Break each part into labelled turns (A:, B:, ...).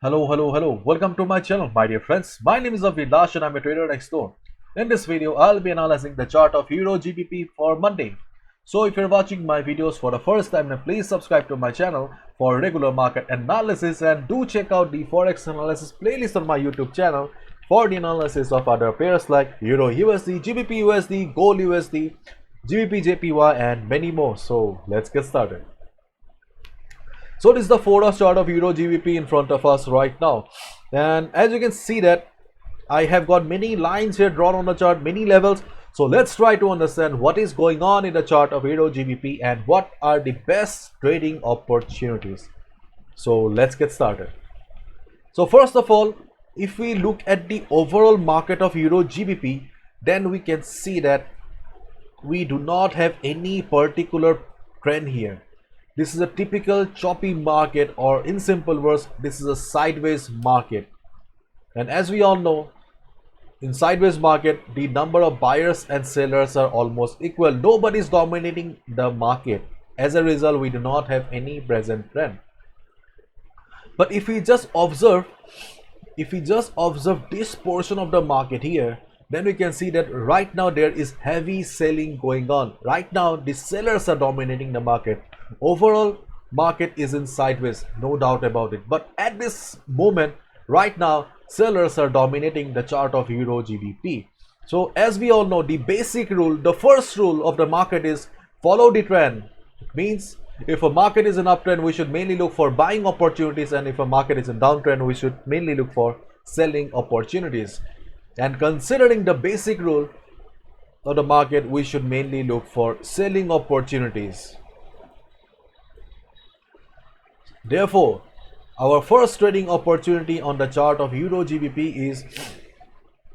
A: Hello. Welcome to my channel, my dear friends. My name is Avilash and I'm a trader next door. In this video, I'll be analyzing the chart of Euro GBP for Monday. So if you're watching my videos for the first time, then please subscribe to my channel for regular market analysis and do check out the Forex analysis playlist on my YouTube channel for the analysis of other pairs like Euro USD, GBP USD, Gold USD, GBP JPY and many more. So let's get started. So this is the 4-hour chart of Euro GBP in front of us right now, and as you can see that I have got many lines here drawn on the chart, many levels. So let's try to understand what is going on in the chart of Euro GBP and what are the best trading opportunities. So let's get started. So first of all, if we look at the overall market of Euro GBP, then we can see that we do not have any particular trend here. This is a typical choppy market, or in simple words, this is a sideways market. And as we all know, in sideways market, the number of buyers and sellers are almost equal. Nobody is dominating the market. As a result, we do not have any present trend. But if we just observe this portion of the market here, then we can see that right now there is heavy selling going on. Right now, the sellers are dominating the market. Overall market is in sideways, no doubt about it, but at this moment right now sellers are dominating the chart of Euro GBP. So as we all know, the basic rule, the first rule of the market is follow the trend. It means if a market is an uptrend, we should mainly look for buying opportunities, and if a market is a downtrend, we should mainly look for selling opportunities. And considering the basic rule of the market, we should mainly look for selling opportunities. Therefore, our first trading opportunity on the chart of Euro GBP is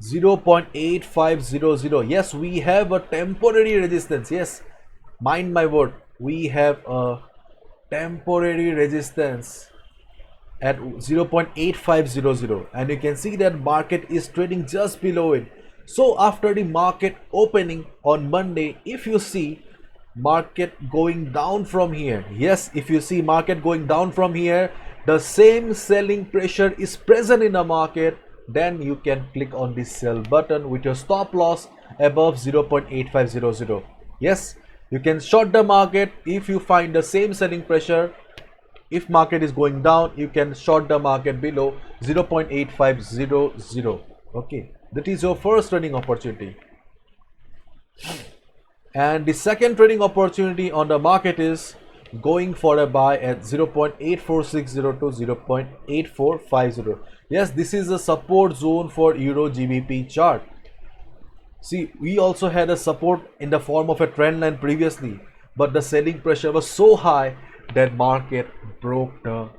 A: 0.8500. Yes, we have a temporary resistance. Yes, mind my word, we have a temporary resistance at 0.8500, and you can see that market is trading just below it. So after the market opening on Monday, if you see market going down from here, yes, if you see market going down from here, the same selling pressure is present in the market, then you can click on the sell button with your stop loss above 0.8500. Yes, you can short the market if you find the same selling pressure. If market is going down, you can short the market below 0.8500. okay, that is your first trading opportunity. And the second trading opportunity on the market is going for a buy at 0.8460 to 0.8450. Yes, this is a support zone for Euro GBP chart. See, we also had a support in the form of a trend line previously, but the selling pressure was so high that market broke the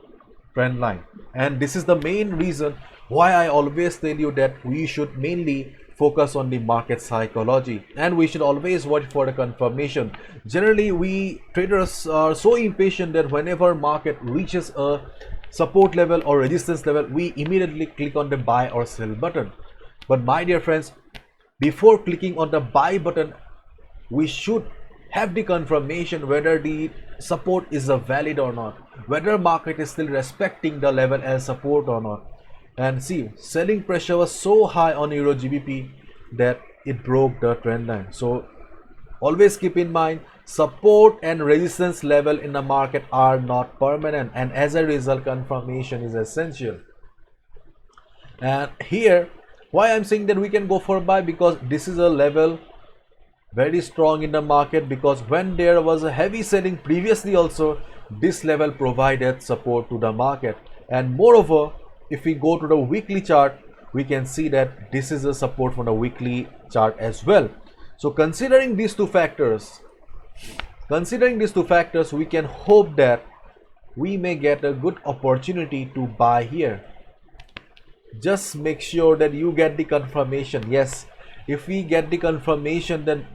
A: trend line. And this is the main reason why I always tell you that we should mainly focus on the market psychology, and we should always watch for the confirmation. Generally, we traders are so impatient that whenever market reaches a support level or resistance level, we immediately click on the buy or sell button. But my dear friends, before clicking on the buy button, we should have the confirmation whether the support is valid or not, whether market is still respecting the level as support or not. And see, selling pressure was so high on Euro GBP that it broke the trend line. So always keep in mind, support and resistance level in the market are not permanent, and as a result confirmation is essential. And here why I'm saying that we can go for buy, because this is a level very strong in the market, because when there was a heavy selling previously also, this level provided support to the market. And moreover, if we go to the weekly chart, we can see that this is a support for the weekly chart as well. So considering these two factors, we can hope that we may get a good opportunity to buy here. Just make sure that you get the confirmation. Yes, if we get the confirmation, then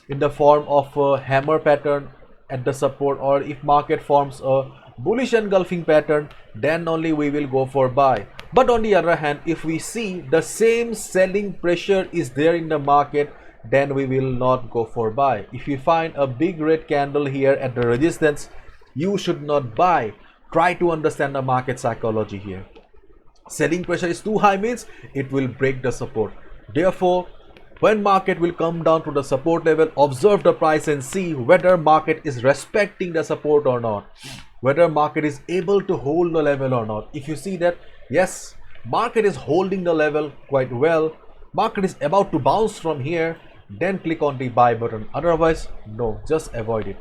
A: in the form of a hammer pattern at the support, or if market forms a bullish engulfing pattern, then only we will go for buy. But on the other hand, if we see the same selling pressure is there in the market, then we will not go for buy. If you find a big red candle here at the resistance, you should not buy. Try to understand the market psychology here. Selling pressure is too high means it will break the support. Therefore, when market will come down to the support level, observe the price and see whether market is respecting the support or not, whether market is able to hold the level or not. If you see that yes, market is holding the level quite well, market is about to bounce from here, then click on the buy button. Otherwise, no, just avoid it.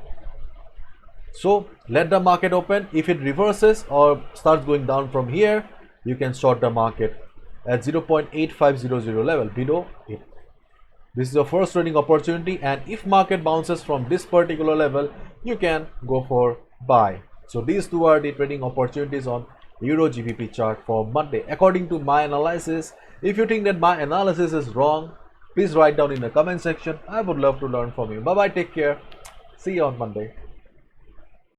A: So let the market open. If it reverses or starts going down from here, you can short the market at 0.8500 level below it. This is your first trading opportunity, and if market bounces from this particular level, you can go for buy. So these two are the trading opportunities on Euro GBP chart for Monday according to my analysis. If you think that my analysis is wrong, please write down in the comment section. I would love to learn from you. Bye bye, take care, see you on Monday.